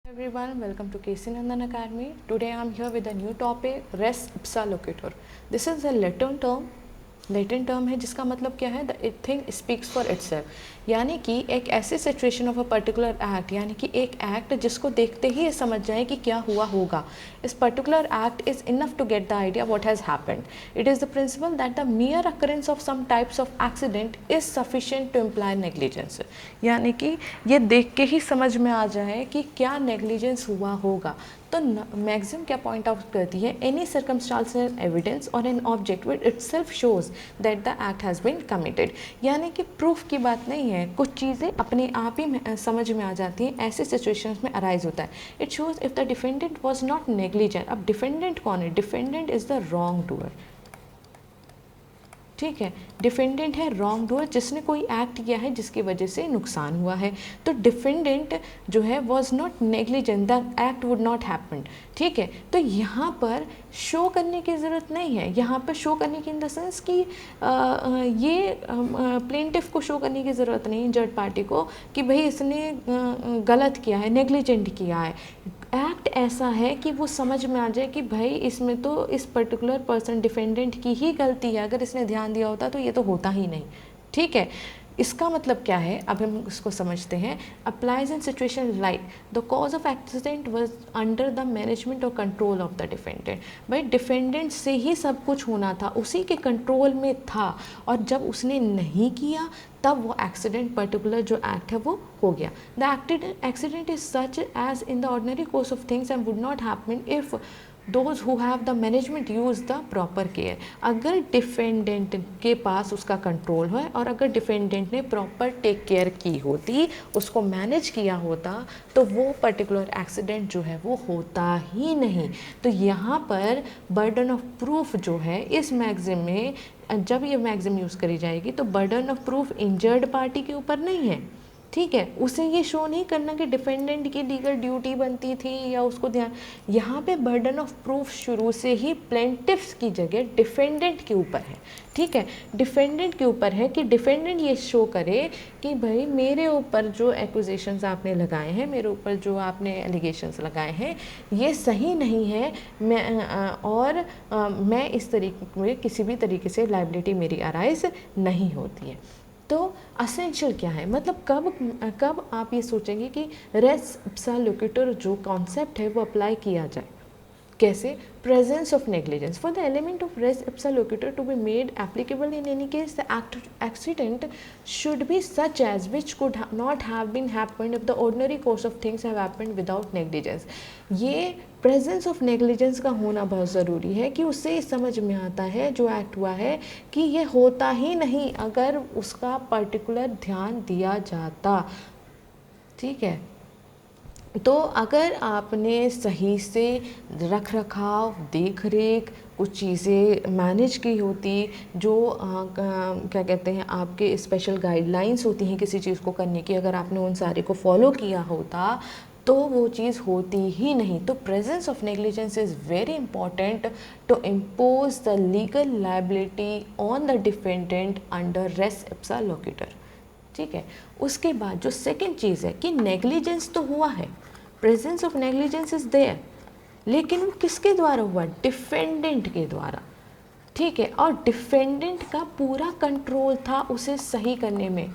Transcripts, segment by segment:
Everyone, welcome to KC Nandan Academy. Today I am here with a new topic, res ipsa loquitur. This is a Latin term है जिसका मतलब क्या है, the thing speaks for itself, यानी कि एक ऐसी situation of a particular act, यानी कि एक एक्ट जिसको देखते ही ये समझ जाए कि क्या हुआ होगा. इस particular act is enough to get the idea what has happened. It is the principle that the mere occurrence of some types of accident is sufficient to imply negligence. यानी कि ये देख के ही समझ में आ जाए कि क्या नेग्लिजेंस हुआ होगा. तो मैक्सिम क्या पॉइंट आउट करती है, एनी सर्कमस्टांशियल एविडेंस और an object which itself shows that the act has been committed. यानी कि प्रूफ की बात नहीं है, कुछ चीज़ें अपने आप ही समझ में आ जाती हैं, ऐसे सिचुएशंस में अराइज होता है. It shows if the defendant was not negligent. अब डिफेंडेंट कौन है? Defendant is the wrong doer. ठीक है, डिफेंडेंट है रॉन्ग डूअर, जिसने कोई एक्ट किया है जिसकी वजह से नुकसान हुआ है. तो डिफेंडेंट जो है was not negligent, the act would not happen. ठीक है, तो यहाँ पर शो करने की ज़रूरत नहीं है. यहाँ पर शो करने की इन द सेंस कि ये प्लेंटिफ को शो करने की ज़रूरत नहीं, जज पार्टी को, कि भाई इसने गलत किया है, नेग्लिजेंट किया है. एक्ट ऐसा है कि वो समझ में आ जाए कि भाई इसमें तो इस पर्टिकुलर पर्सन डिफेंडेंट की ही गलती है, अगर इसने ध्यान दिया होता तो ये तो होता ही नहीं. ठीक है, इसका मतलब क्या है, अब हम इसको समझते हैं. Applies in situation like the cause of accident was under the management और कंट्रोल ऑफ द डिफेंडेंट. भाई डिफेंडेंट से ही सब कुछ होना था, उसी के कंट्रोल में था, और जब उसने नहीं किया तब वो एक्सीडेंट, पर्टिकुलर जो एक्ट है वो हो गया. The accident is such as in the ordinary course of things and would not happen if those who have the management use the proper care. अगर डिफेंडेंट के पास उसका कंट्रोल है और अगर डिफेंडेंट ने प्रॉपर टेक केयर की होती, उसको मैनेज किया होता, तो वो पर्टिकुलर एक्सीडेंट जो है वो होता ही नहीं. तो यहाँ पर बर्डन ऑफ प्रूफ जो है इस मैगज़िम में, जब ये मैगज़िम यूज़ करी जाएगी तो burden of proof injured party के ऊपर नहीं है. ठीक है, उसे ये शो नहीं करना कि डिफेंडेंट की लीगल ड्यूटी बनती थी या उसको ध्यान. यहाँ पे बर्डन ऑफ प्रूफ शुरू से ही प्लेंटिफ्स की जगह डिफेंडेंट के ऊपर है. ठीक है, डिफेंडेंट के ऊपर है कि डिफेंडेंट ये शो करे कि भाई मेरे ऊपर जो एक्यूजेशंस आपने लगाए हैं, मेरे ऊपर जो आपने एलिगेशंस लगाए हैं, ये सही नहीं है. मैं इस तरीके में किसी भी तरीके से लाइबिलिटी मेरी अराइज नहीं होती है. तो असेंशियल क्या है, मतलब कब आप ये सोचेंगे कि रेस इप्सा लोक्यूटर जो कॉन्सेप्ट है वो अप्लाई किया जाए. कैसे? Presence of negligence. For the element of res ipsa loquitur to be made applicable in any case the accident should be such as which could not have been happened if the ordinary course of things have happened without negligence. ये presence of negligence का होना बहुत ज़रूरी है कि उससे समझ में आता है जो एक्ट हुआ है कि ये होता ही नहीं अगर उसका पर्टिकुलर ध्यान दिया जाता. ठीक है, तो अगर आपने सही से रख रखाव, देख रेख, कुछ चीज़ें मैनेज की होती, जो क्या कहते हैं आपके स्पेशल गाइडलाइंस होती हैं किसी चीज़ को करने की, अगर आपने उन सारे को फॉलो किया होता तो वो चीज़ होती ही नहीं. तो presence of negligence is very important to impose the legal liability on the defendant under res ipsa loquitur. ठीक है, उसके बाद जो सेकंड चीज़ है कि नेग्लिजेंस तो हुआ है, presence of negligence is there, लेकिन वो किसके द्वारा हुआ? डिफेंडेंट के द्वारा. ठीक है, और डिफेंडेंट का पूरा कंट्रोल था उसे सही करने में,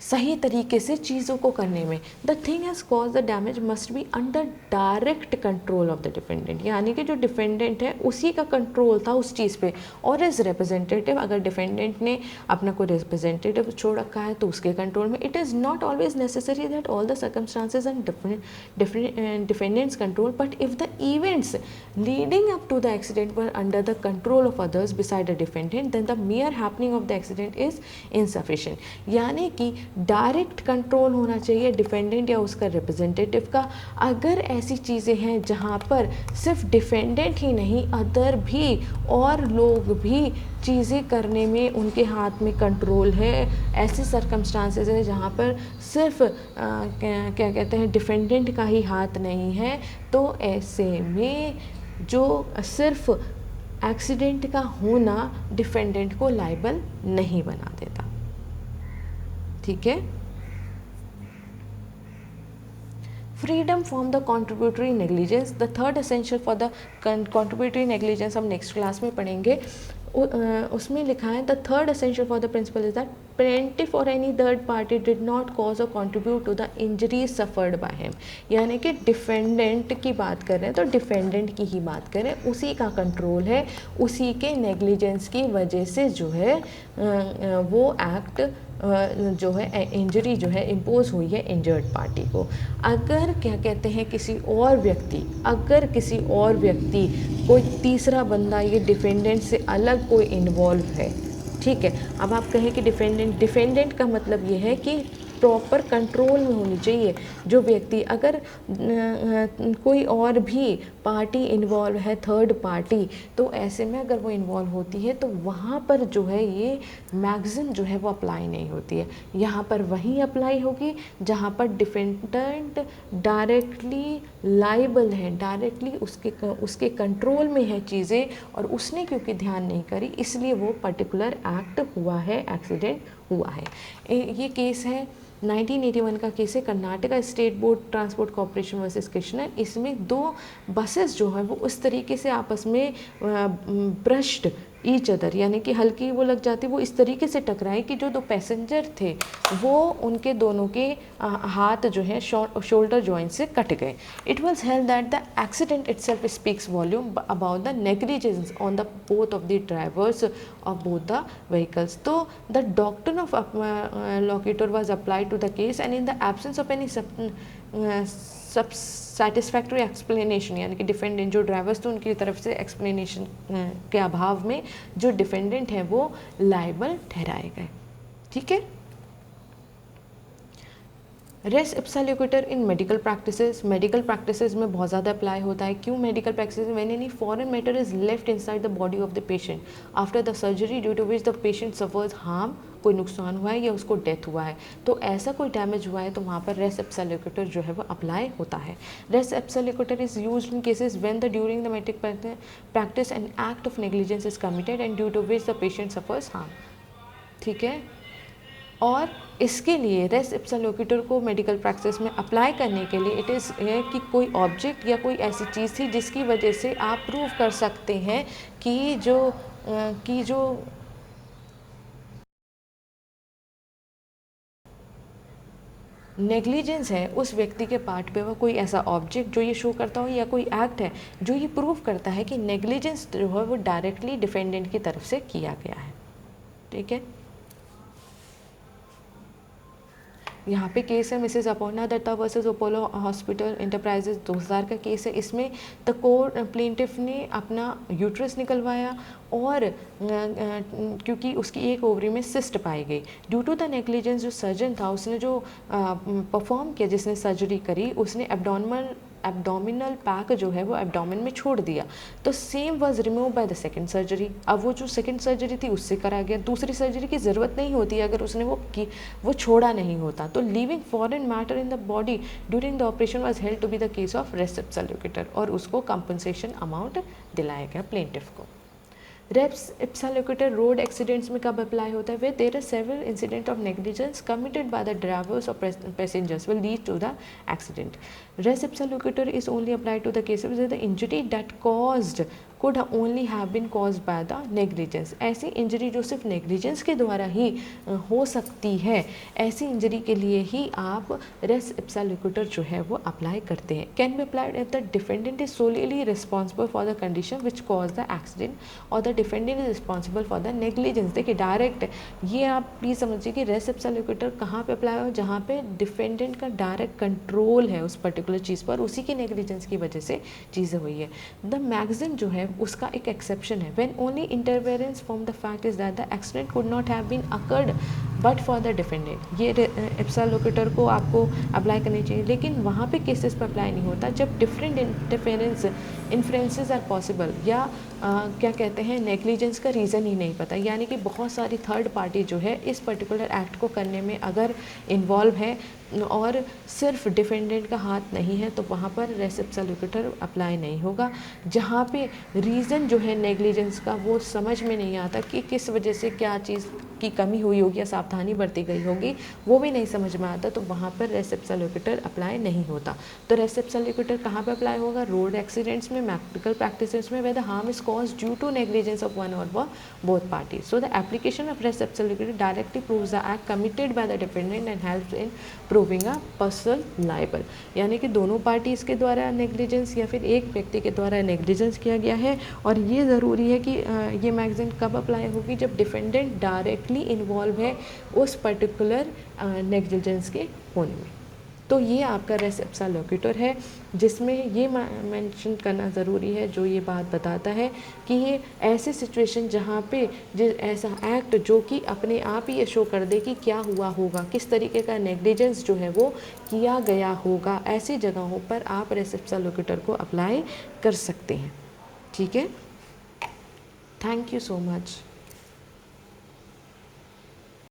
सही तरीके से चीज़ों को करने में. The thing has cause the damage must be under direct control of the defendant. यानी कि जो डिफेंडेंट है उसी का कंट्रोल था उस चीज़ पे, और एज रिप्रेजेंटेटिव, अगर डिफेंडेंट ने अपना कोई रिप्रेजेंटेटिव छोड़ रखा है तो उसके कंट्रोल में. It is not always necessary that all the circumstances and defendant's control, but if the events leading up to the accident were under the control of others beside the defendant, then the mere happening of the accident is insufficient. यानी कि direct control होना चाहिए defendant या उसका representative का. अगर ऐसी चीज़ें हैं जहाँ पर सिर्फ डिफेंडेंट ही नहीं, अदर भी और लोग भी चीज़ें करने में उनके हाथ में कंट्रोल है, ऐसे सर्कमस्टांसेस है जहाँ पर सिर्फ क्या कहते हैं डिफेंडेंट का ही हाथ नहीं है, तो ऐसे में जो सिर्फ एक्सीडेंट का होना डिफेंडेंट को लायबल नहीं बना देता. ठीक है, freedom from the contributory negligence, the third essential for the contributory negligence हम नेक्स्ट क्लास में पढ़ेंगे। उसमें लिखा है the third essential for the principle is that plaintiff और any third party did not cause और contribute to the injury suffered by him. यानी कि डिफेंडेंट की बात कर रहे हैं तो डिफेंडेंट की ही बात करें, उसी का कंट्रोल है, उसी के नेग्लिजेंस की वजह से जो है वो एक्ट जो है इंजरी जो है इम्पोज हुई है इंजर्ड पार्टी को। अगर क्या कहते हैं अगर किसी और व्यक्ति कोई तीसरा बंदा ये डिफेंडेंट से अलग कोई इन्वॉल्व है, ठीक है। अब आप कहें कि डिफेंडेंट का मतलब ये है कि प्रॉपर कंट्रोल में होनी चाहिए जो व्यक्ति, अगर कोई और भी पार्टी इन्वॉल्व है, थर्ड पार्टी, तो ऐसे में अगर वो इन्वॉल्व होती है तो वहाँ पर जो है ये मैक्सिम जो है वो अप्लाई नहीं होती है। यहाँ पर वहीं अप्लाई होगी जहाँ पर डिफेंडेंट डायरेक्टली लाइबल है, डायरेक्टली उसके कंट्रोल में है चीज़ें, और उसने क्योंकि ध्यान नहीं करी इसलिए वो पर्टिकुलर एक्ट हुआ है, एक्सीडेंट हुआ है। ये केस है 1981 का केस है, Karnataka state board transport corporation versus Krishna. इसमें दो बसेस जो है वो उस तरीके से आपस में ब्रश्ड ईच अदर, यानी कि हल्की वो लग जाती, वो इस तरीके से टकराए कि जो दो पैसेंजर थे वो उनके दोनों के हाथ जो है शोल्डर जॉइंट से कट गए। It was held that the accident itself speaks volume about the negligence on the both of the drivers of both the vehicles. तो the doctrine of loquitur was applied to the case and in the absence of any sub satisfactory explanation, यानी कि defendant जो drivers थे उनकी तरफ से explanation के अभाव में जो डिफेंडेंट है वो लायबल ठहराए गए। ठीक है। Res ipsa loquitur in medical practices में बहुत ज़्यादा अप्लाई होता है। क्यों medical practice? When any foreign matter is left inside the body of the patient after the surgery due to which the patient suffers harm, कोई नुकसान हुआ है या उसको डेथ हुआ है, तो ऐसा कोई डैमेज हुआ है तो वहाँ पर रेस इप्सा लोकेटर जो है वो अप्लाई होता है। Res ipsa loquitur is used in cases when the during the medical practice an act of negligence is committed and due to which the patient suffers harm. ठीक है। और इसके लिए रेस इप्सा लोकेटर को medical practice में apply करने के लिए इट इज़ है कि कोई ऑब्जेक्ट या कोई ऐसी चीज़ थी जिसकी वजह से आप प्रूव कर सकते हैं कि जो नेग्लिजेंस है उस व्यक्ति के पार्ट पे, वह कोई ऐसा ऑब्जेक्ट जो ये शो करता हो या कोई एक्ट है जो ये प्रूव करता है कि नेग्लिजेंस जो है वो डायरेक्टली डिफेंडेंट की तरफ से किया गया है। ठीक है। यहाँ पे केस है Mrs Aparna Datta versus Apollo hospital enterprises 2000 का केस है। इसमें द कोर्ट प्लेंटिफ ने अपना यूट्रस निकलवाया और क्योंकि उसकी एक ओवरी में सिस्ट पाई गई। ड्यू टू द नेग्लिजेंस जो सर्जन था उसने जो परफॉर्म किया, जिसने सर्जरी करी, उसने एब्डोमिनल पैक जो है वो एब्डोमिन में छोड़ दिया, तो same was remove by the second surgery. अब वो जो सेकंड सर्जरी थी उससे करा गया, दूसरी सर्जरी की ज़रूरत नहीं होती अगर उसने वो छोड़ा नहीं होता। तो leaving foreign matter in the body during the operation was held to be the case of res ipsa loquitur, और उसको कंपनसेशन अमाउंट दिलाया गया प्लेंटिफ को। Res ipsa loquitur road accidents में कब अप्लाई होता है? Way there are several incident of negligence committed by the drivers और passengers will lead to the accident. Res ipsa loquitur is only applied to the cases the injury that caused could only have been caused by the negligence। ऐसी injury जो सिर्फ negligence के द्वारा ही हो सकती है, ऐसी इंजरी के लिए ही आप रेस इप्सा लोकेटर जो है वो अप्लाई करते हैं। Can be applied if the defendant is solely responsible for the condition which cause the accident और the defendant is responsible for the negligence. देखिए डायरेक्ट, ये आप प्लीज़ समझिए कि रेस इप्सा लोकेटर कहाँ पे अप्लाई हो? जहाँ पे डिफेंडेंट का डायरेक्ट कंट्रोल है उस पर्टिकुलर चीज़ पर, उसी की नेग्लिजेंस की वजह से चीज़ें हुई है। द मैगजिन जो है उसका एक एक्सेप्शन है, when only inference from the fact is that the accident could not have been occurred but for the defendant. ये इप्सा लोकेटर को आपको अप्लाई करनी चाहिए, लेकिन वहाँ पे केसेस पर अप्लाई नहीं होता जब डिफरेंट इन्फ्लुएंसेस आर पॉसिबल, या क्या कहते हैं नेग्लिजेंस का रीज़न ही नहीं पता, यानी कि बहुत सारी थर्ड पार्टी जो है इस पर्टिकुलर एक्ट को करने में अगर इन्वॉल्व है और सिर्फ डिफेंडेंट का हाथ नहीं है, तो वहाँ पर रेस इप्सा लोकेटर अप्लाई नहीं होगा। जहाँ पे रीज़न जो है नेग्लिजेंस का वो समझ में नहीं आता कि किस वजह से क्या चीज़ की कमी हुई होगी या सावधानी बरती गई होगी वो भी नहीं समझ में आता, तो वहाँ पर रेस इप्सा लोकेटर अप्लाई नहीं होता। तो रेस इप्सा लोकेटर कहाँ पर अप्लाई होगा? रोड एक्सीडेंट्स में, मेडिकल प्रैक्टिसेस में, where the harm is cause due to negligence of one और both parties. So the application of res ipsa loquitur directly proves the act committed by the defendant and helps in proving a personal liable. यानी कि दोनों parties के द्वारा negligence या फिर एक व्यक्ति के द्वारा नेग्लिजेंस किया गया है। और ये ज़रूरी है कि ये मैगज़ीन कब अप्लाई होगी? जब डिफेंडेंट डायरेक्टली इन्वॉल्व है उस पर्टिकुलर नेग्लिजेंस के होने में। तो ये आपका रेस इप्सा लोकेटर है, जिसमें ये मेंशन करना ज़रूरी है, जो ये बात बताता है कि ये ऐसे सिचुएशन जहाँ पे ऐसा एक्ट जो कि अपने आप ही ये शो कर दे कि क्या हुआ होगा, किस तरीके का नेग्लिजेंस जो है वो किया गया होगा, ऐसी जगहों पर आप रेस इप्सा लोकेटर को अप्लाई कर सकते हैं। ठीक है, थैंक यू सो मच।